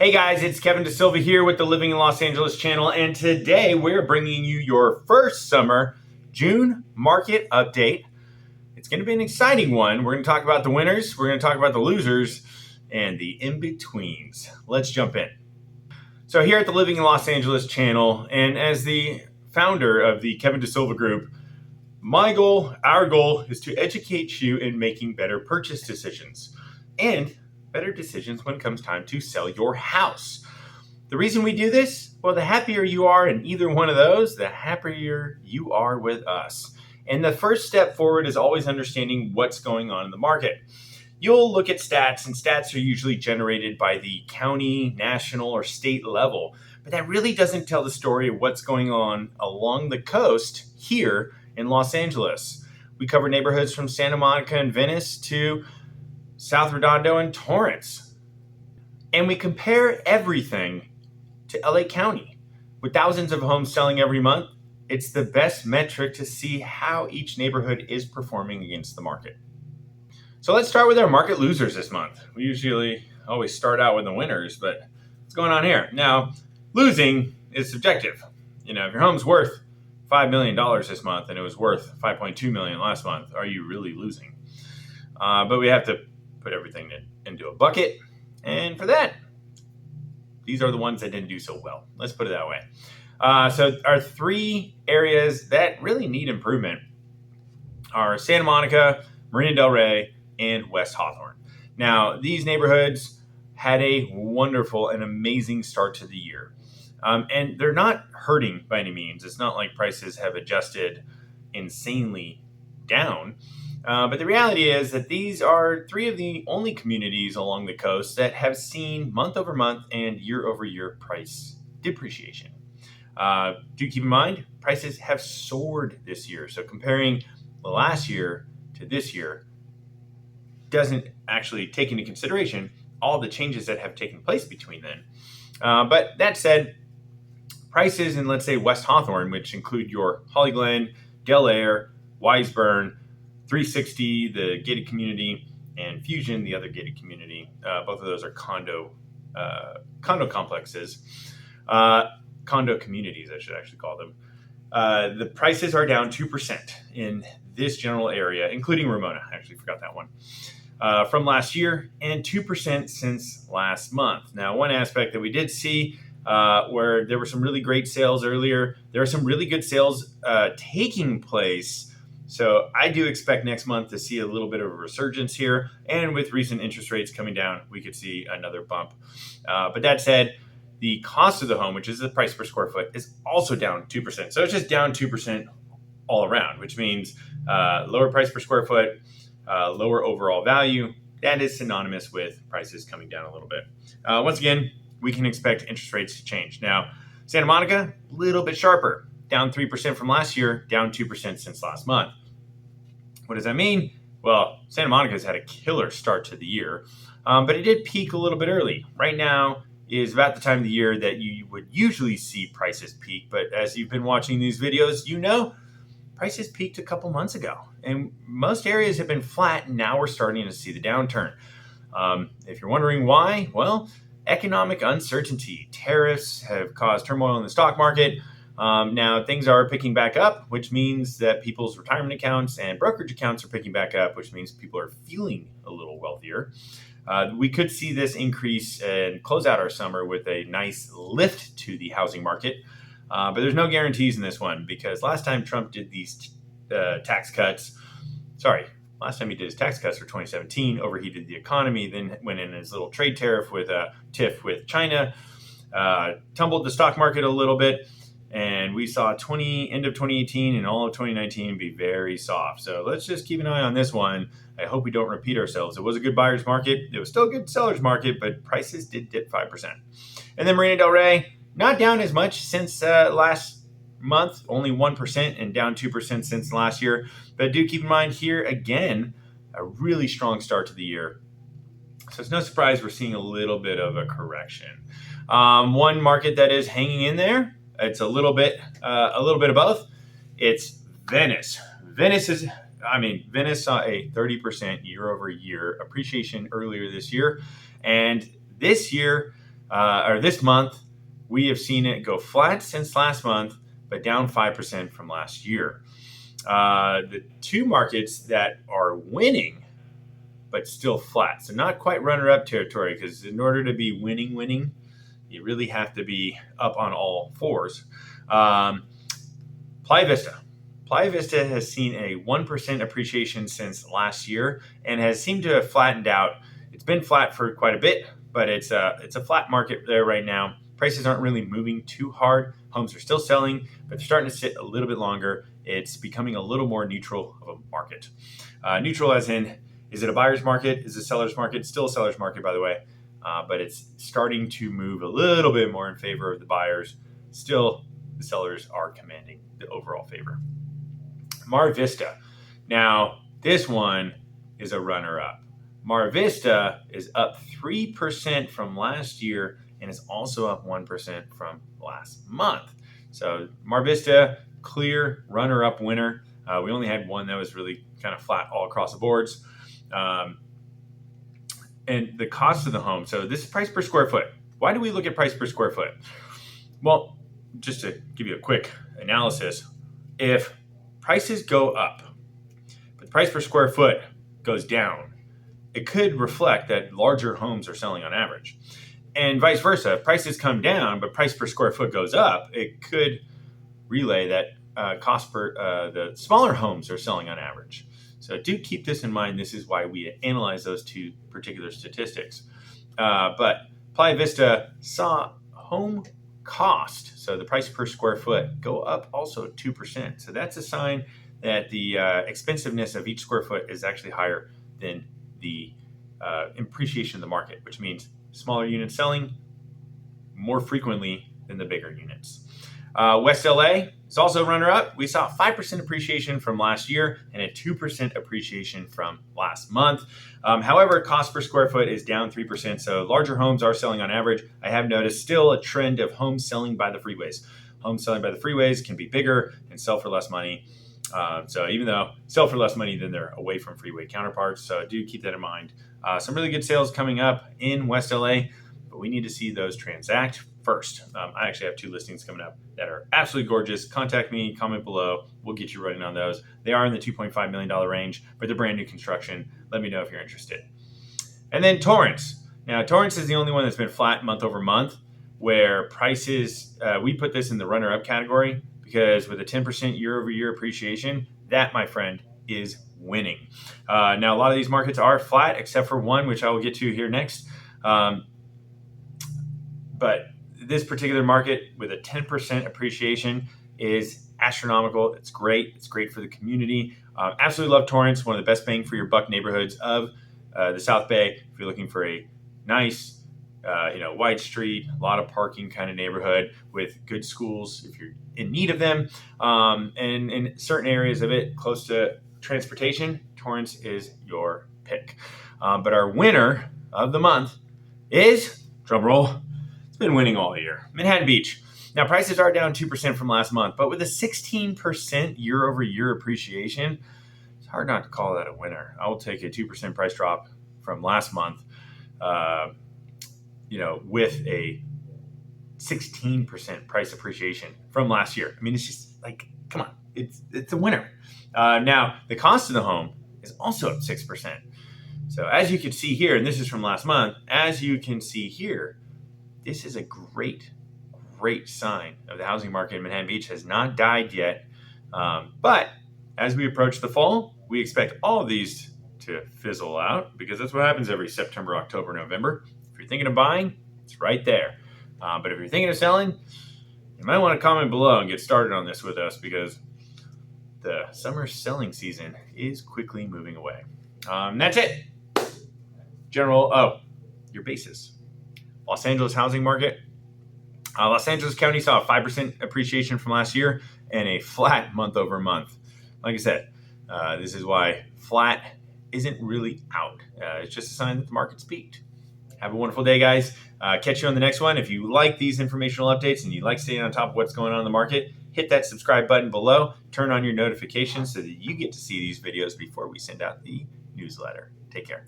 Hey guys, it's Kevin DeSilva here with the Living in Los Angeles channel, and today we're bringing you your first summer June market update. It's going to be an exciting one. We're going to talk about the winners, we're going to talk about the losers, and the in-betweens. Let's jump in. So here at the Living in Los Angeles channel, and as the founder of the Kevin DeSilva Group, our goal is to educate you in making better purchase decisions and better decisions when it comes time to sell your house. The reason we do this, well, the happier you are in either one of those, the happier you are with us. And the first step forward is always understanding what's going on in the market. You'll look at stats, and stats are usually generated by the county, national, or state level. But that really doesn't tell the story of what's going on along the coast here in Los Angeles. We cover neighborhoods from Santa Monica and Venice to South Redondo and Torrance. And we compare everything to LA County. With thousands of homes selling every month, it's the best metric to see how each neighborhood is performing against the market. So let's start with our market losers this month. We usually always start out with the winners, but what's going on here? Now, losing is subjective. If your home's worth $5 million this month and it was worth $5.2 million last month, are you really losing? But we have to put everything into a bucket. And for that, these are the ones that didn't do so well. Let's put it that way. So our three areas that really need improvement are Santa Monica, Marina del Rey, and West Hawthorne. Now, these neighborhoods had a wonderful and amazing start to the year. And they're not hurting by any means. It's not like prices have adjusted insanely down. But the reality is that these are three of the only communities along the coast that have seen month over month and year over year price depreciation. Do keep in mind, prices have soared this year. So comparing the last year to this year doesn't actually take into consideration all the changes that have taken place between then. But that said, prices in, let's say, West Hawthorne, which include your Holly Glen, Del Air, Wiseburn, 360, the gated community, and Fusion, the other gated community. Both of those are condo complexes, condo communities, I should actually call them. The prices are down 2% in this general area, including Ramona. I actually forgot that one. From last year, and 2% since last month. Now, one aspect that we did see where there were some really great sales earlier, there are some really good sales taking place. So I do expect next month to see a little bit of a resurgence here. And with recent interest rates coming down, we could see another bump. But that said, the cost of the home, which is the price per square foot, is also down 2%. So it's just down 2% all around, which means lower price per square foot, lower overall value. That is synonymous with prices coming down a little bit. Once again, we can expect interest rates to change. Now, Santa Monica, a little bit sharper, down 3% from last year, down 2% since last month. What does that mean? Well, Santa Monica's had a killer start to the year, but it did peak a little bit early. Right now is about the time of the year that you would usually see prices peak, but as you've been watching these videos, prices peaked a couple months ago, and most areas have been flat, and now we're starting to see the downturn. If you're wondering why, well, economic uncertainty. Tariffs have caused turmoil in the stock market. Now things are picking back up, which means that people's retirement accounts and brokerage accounts are picking back up, which means people are feeling a little wealthier. We could see this increase and close out our summer with a nice lift to the housing market. But there's no guarantees in this one, because last time Trump did these last time he did his tax cuts for 2017, overheated the economy, then went in his little trade tiff with China, tumbled the stock market a little bit. And we saw end of 2018 and all of 2019 be very soft. So let's just keep an eye on this one. I hope we don't repeat ourselves. It was a good buyer's market. It was still a good seller's market, but prices did dip 5%. And then Marina del Rey, not down as much since last month, only 1% and down 2% since last year. But do keep in mind here, again, a really strong start to the year. So it's no surprise we're seeing a little bit of a correction. One market that is hanging in there, it's a little bit of both. It's Venice. Venice saw a 30% year over year appreciation earlier this year. And this year, or this month, we have seen it go flat since last month, but down 5% from last year. The two markets that are winning, but still flat, so not quite runner-up territory, because in order to be winning, you really have to be up on all fours. Playa Vista. Playa Vista has seen a 1% appreciation since last year and has seemed to have flattened out. It's been flat for quite a bit, but it's a flat market there right now. Prices aren't really moving too hard. Homes are still selling, but they're starting to sit a little bit longer. It's becoming a little more neutral of a market. Neutral as in, is it a buyer's market? Is it a seller's market? It's still a seller's market, by the way, but it's starting to move a little bit more in favor of the buyers. Still, the sellers are commanding the overall favor. Mar Vista. Now, this one is a runner-up. Mar Vista is up 3% from last year and is also up 1% from last month. So Mar Vista, clear runner-up winner. We only had one that was really kind of flat all across the boards. And the cost of the home. So this is price per square foot. Why do we look at price per square foot? Well, just to give you a quick analysis, if prices go up, but the price per square foot goes down, it could reflect that larger homes are selling on average. And vice versa, if prices come down, but price per square foot goes up, it could relay that cost per the smaller homes are selling on average. So do keep this in mind. This is why we analyze those two particular statistics. But Playa Vista saw home cost, so the price per square foot, go up also 2%. So that's a sign that the expensiveness of each square foot is actually higher than the appreciation of the market, which means smaller units selling more frequently than the bigger units. West LA is also runner-up. We saw 5% appreciation from last year and a 2% appreciation from last month. However, cost per square foot is down 3%, so larger homes are selling on average. I have noticed still a trend of homes selling by the freeways. Homes selling by the freeways can be bigger and sell for less money. So even though sell for less money than their away from freeway counterparts, so do keep that in mind. Some really good sales coming up in West LA, but we need to see those transact first. I actually have 2 listings coming up that are absolutely gorgeous. Contact me, comment below. We'll get you running on those. They are in the $2.5 million range, but they're brand new construction. Let me know if you're interested. And then Torrance. Now, Torrance is the only one that's been flat month over month, where prices, we put this in the runner-up category because with a 10% year-over-year appreciation, that, my friend, is winning. Now, a lot of these markets are flat, except for one, which I will get to here next. But this particular market with a 10% appreciation is astronomical. It's great. It's great for the community. Absolutely love Torrance, one of the best bang for your buck neighborhoods of the South Bay. If you're looking for a nice, wide street, a lot of parking kind of neighborhood with good schools if you're in need of them, and in certain areas of it close to transportation, Torrance is your pick. But our winner of the month is, drum roll, it's been winning all year, Manhattan Beach. Now, prices are down 2% from last month, but with a 16% year-over-year appreciation, it's hard not to call that a winner. I will take a 2% price drop from last month, with a 16% price appreciation from last year. I mean, it's just like, come on, it's a winner. Now, the cost of the home is also up 6%. So as you can see here, and this is from last month, as you can see here, this is a great sign of the housing market in Manhattan Beach. Has not died yet. But as we approach the fall, we expect all of these to fizzle out because that's what happens every September, October, November. If you're thinking of buying, it's right there. But if you're thinking of selling, you might want to comment below and get started on this with us because the summer selling season is quickly moving away. That's it. Your basis. Los Angeles housing market. Los Angeles County saw a 5% appreciation from last year and a flat month over month. Like I said, this is why flat isn't really out. It's just a sign that the market's peaked. Have a wonderful day, guys. Catch you on the next one. If you like these informational updates and you like staying on top of what's going on in the market, hit that subscribe button below. Turn on your notifications so that you get to see these videos before we send out the newsletter. Take care.